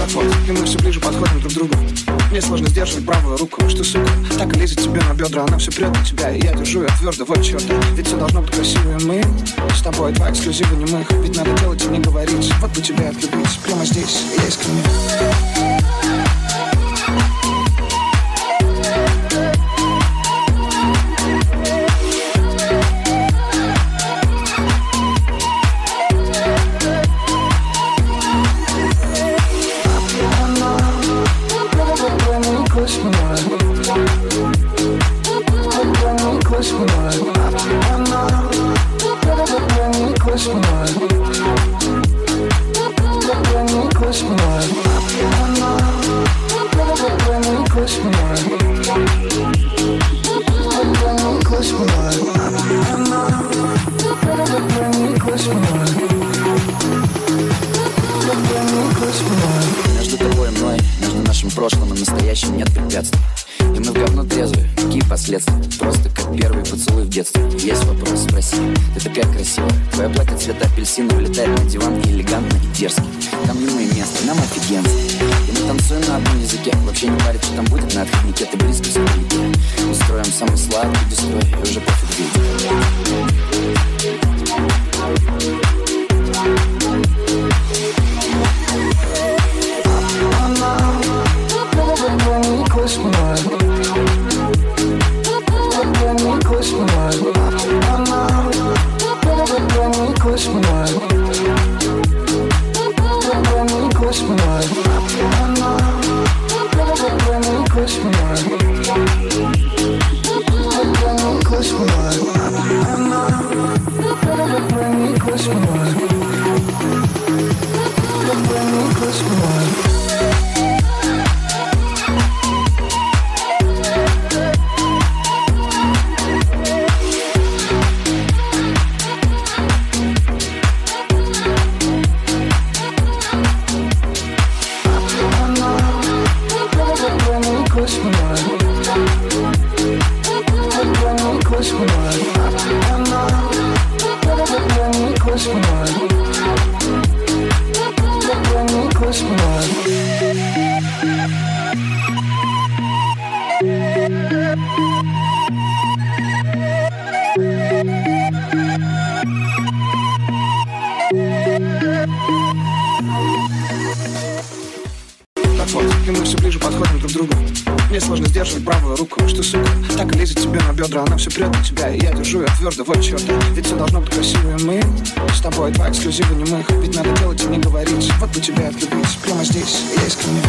Так вот, и мы все ближе подходим друг к другу. Мне сложно сдерживать правую руку, что, сука, так и лезет тебе на бедра. Она все прет на тебя, и я держу ее твердо, вот черт. Ведь все должно быть красиво, и мы с тобой два эксклюзива немых. Ведь надо делать и не говорить, вот бы тебя отлюбить. Прямо здесь, я искренне. Между тобой и мной, между нашим прошлым и настоящим нет препятствий. И мы в говно трезвые, какие последствия? Просто как первый поцелуй в детстве. Есть вопрос, спроси, ты такая красивая. Твое платье цвета апельсина влетает на диван и элегантно, и дерзко. Там не мы место, нам офигенно. И мы танцуем на одном языке. Вообще не парит, что там будет на отходнике. Ты близко в своем. Устроим самый сладкий дестрой, и уже пофиг видеть. И мы все ближе подходим друг к другу. Мне сложно сдерживать правую руку, что, сука, так и лезет тебе на бедра. Она все прет на тебя, и я держу ее твердо, вот черт. Ведь все должно быть красиво, и мы с тобой два эксклюзива немых. Ведь надо делать и не говорить, вот бы тебя отлюбить. Прямо здесь, я искренне.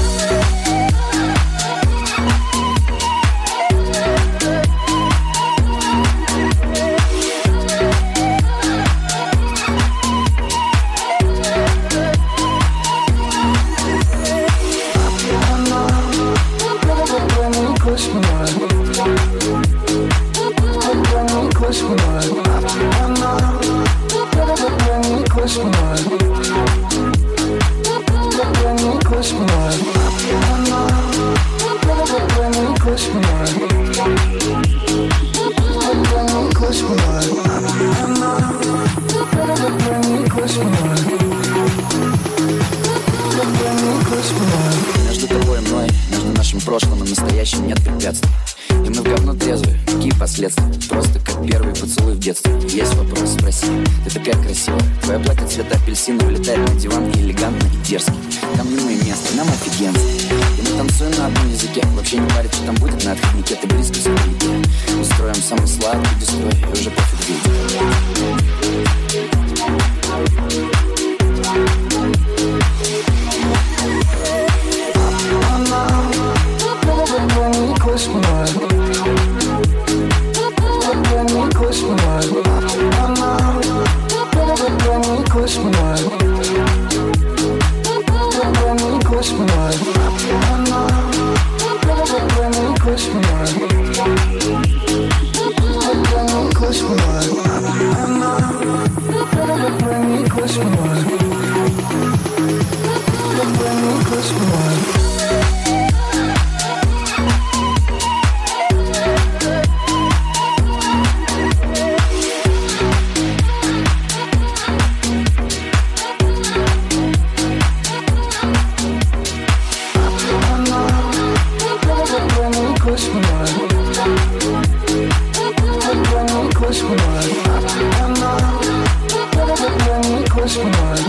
Между тобой и мной, между нашим прошлым и настоящим нет препятствий. И мы в говно трезвые, какие последствия? Просто как первый поцелуй в детстве. Есть вопрос, спроси, ты такая красивая. Твое платье цвета апельсина влетает на диван и элегантно, и дерзко. Там не мы место, нам офигенно. И мы танцуем на одном языке. Вообще не парит, что там будет на отходнике. Ты близко в своем. Устроим самый сладкий дестрой, и уже пофиг видеть. close for one. I know. Bring me close for one.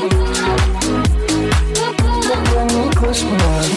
Bring me close for one.